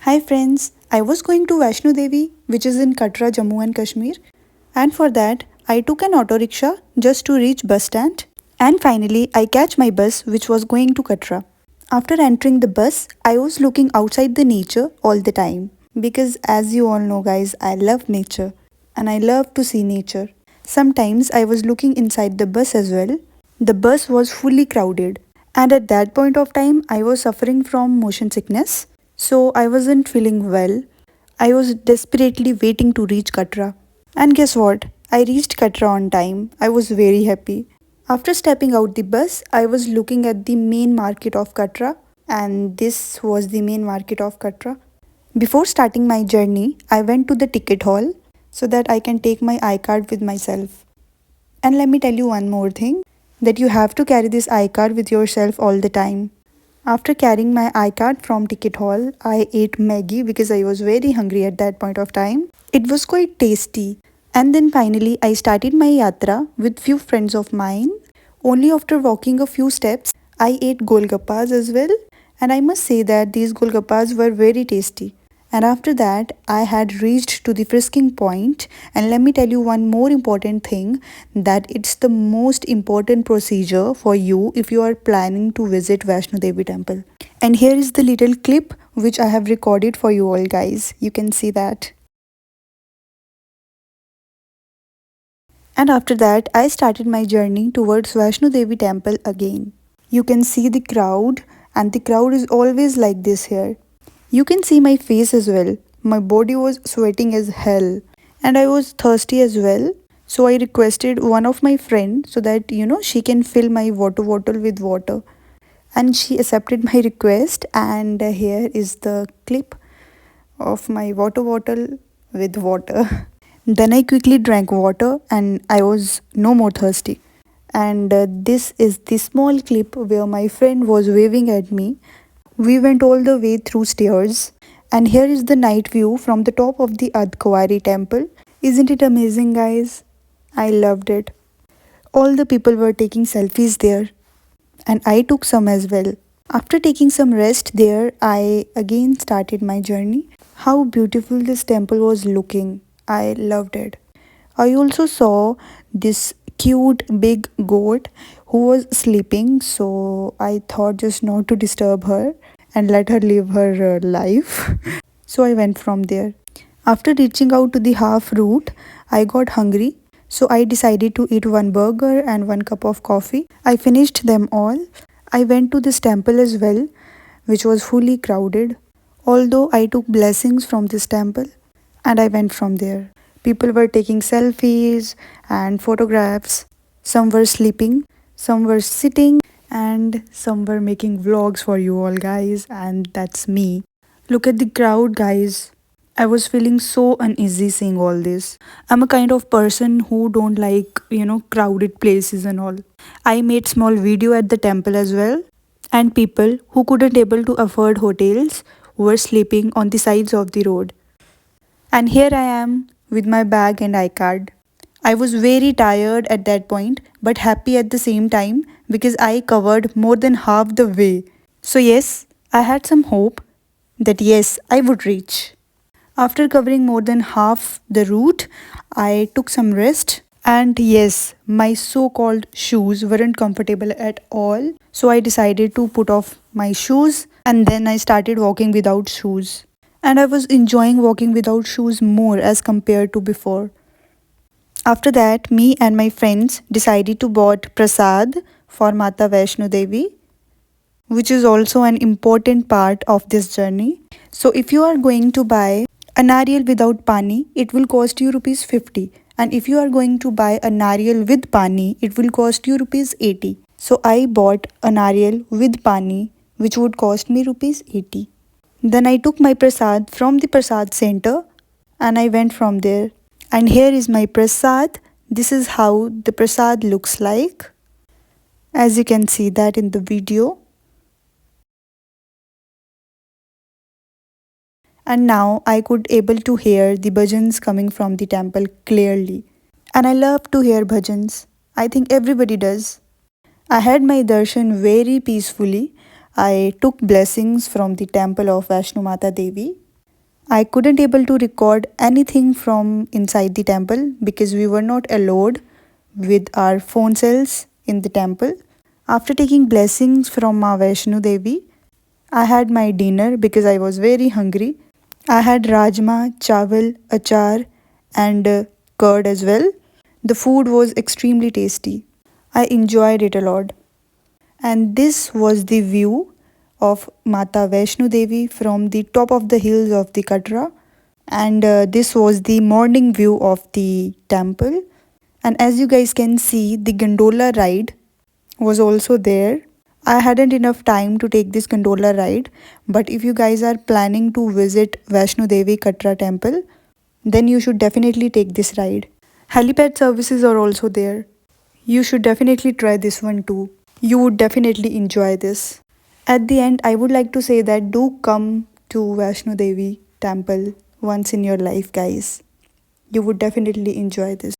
Hi friends, I was going to Vaishno Devi, which is in Katra, Jammu and Kashmir, and for that I took an auto rickshaw just to reach bus stand, and finally I catch my bus which was going to Katra. After entering the bus, I was looking outside the nature all the time because as you all know guys, I love nature and I love to see nature. Sometimes I was looking inside the bus as well. The bus was fully crowded and at that point of time I was suffering from motion sickness, so I wasn't feeling well. I was desperately waiting to reach Katra. And guess what? I reached Katra on time. I was very happy. After stepping out the bus, I was looking at the main market of Katra, and this was the main market of Katra. Before starting my journey, I went to the ticket hall so that I can take my iCard with myself. And let me tell you one more thing, that you have to carry this iCard with yourself all the time. After carrying my iCard from ticket hall, I ate Maggie because I was very hungry at that point of time. It was quite tasty. And then finally I started my yatra with few friends of mine. Only after walking a few steps, I ate golgappas as well, and I must say that these golgappas were very tasty. And after that, I had reached to the frisking point, and let me tell you one more important thing, that it's the most important procedure for you if you are planning to visit Vaishno Devi temple. And here is the little clip which I have recorded for you all guys. You can see that. And after that, I started my journey towards Vaishno Devi temple again. You can see the crowd, and the crowd is always like this here. You can see my face as well. My body was sweating as hell, and I was thirsty as well. So I requested one of my friends so that she can fill my water bottle with water, and she accepted my request. And here is the clip of my water bottle with water. Then I quickly drank water and I was no more thirsty. And this is the small clip where my friend was waving at me. We went all the way through stairs, and here is the night view from the top of the Adhkawari temple. Isn't it amazing, guys? I loved it. All the people were taking selfies there, and I took some as well. After taking some rest there, I again started my journey. How beautiful this temple was looking. I loved it. I also saw this cute big goat who was sleeping, so I thought just not to disturb her and let her live her life. So I went from there. After reaching out to the half route, I got hungry, so I decided to eat one burger and one cup of coffee. I finished them all. I went to this temple as well, which was fully crowded. Although I took blessings from this temple, and I went from there. People were taking selfies and photographs. Some were sleeping, some were sitting, and some were making vlogs for you all guys, and that's me. Look at the crowd, guys. I was feeling so uneasy seeing all this. I'm a kind of person who don't like, crowded places and all. I made small video at the temple as well, and people who couldn't able to afford hotels were sleeping on the sides of the road. And here I am with my bag and iCard. I was very tired at that point, but happy at the same time because I covered more than half the way. So, yes, I had some hope that yes, I would reach. After covering more than half the route, I took some rest. And yes, my so called shoes weren't comfortable at all. So I decided to put off my shoes and then I started walking without shoes. And I was enjoying walking without shoes more as compared to before. After that, me and my friends decided to bought prasad for Mata Vaishno Devi, which is also an important part of this journey. So if you are going to buy a nariyal without pani, it will cost you rupees 50. And if you are going to buy a nariyal with pani, it will cost you rupees 80. So I bought a nariyal with pani, which would cost me rupees 80. Then I took my prasad from the prasad center and I went from there. And here is my prasad. This is how the prasad looks like, as you can see that in the video. And now I could able to hear the bhajans coming from the temple clearly. And I love to hear bhajans. I think everybody does. I had my darshan very peacefully. I took blessings from the temple of Vaishno Mata Devi. I couldn't able to record anything from inside the temple because we were not allowed with our phone cells in the temple. After taking blessings from Ma Vaishno Devi, I had my dinner because I was very hungry. I had rajma, chawal, achar, and curd as well. The food was extremely tasty. I enjoyed it a lot. And this was the view of Mata Vaishno Devi from the top of the hills of the Katra. And this was the morning view of the temple. And as you guys can see, the gondola ride was also there. I hadn't enough time to take this gondola ride, but if you guys are planning to visit Vaishno Devi Katra temple, then you should definitely take this ride. Helipad services are also there. You should definitely try this one too. You would definitely enjoy this. At the end, I would like to say that do come to Vaishno Devi temple once in your life, guys. You would definitely enjoy this.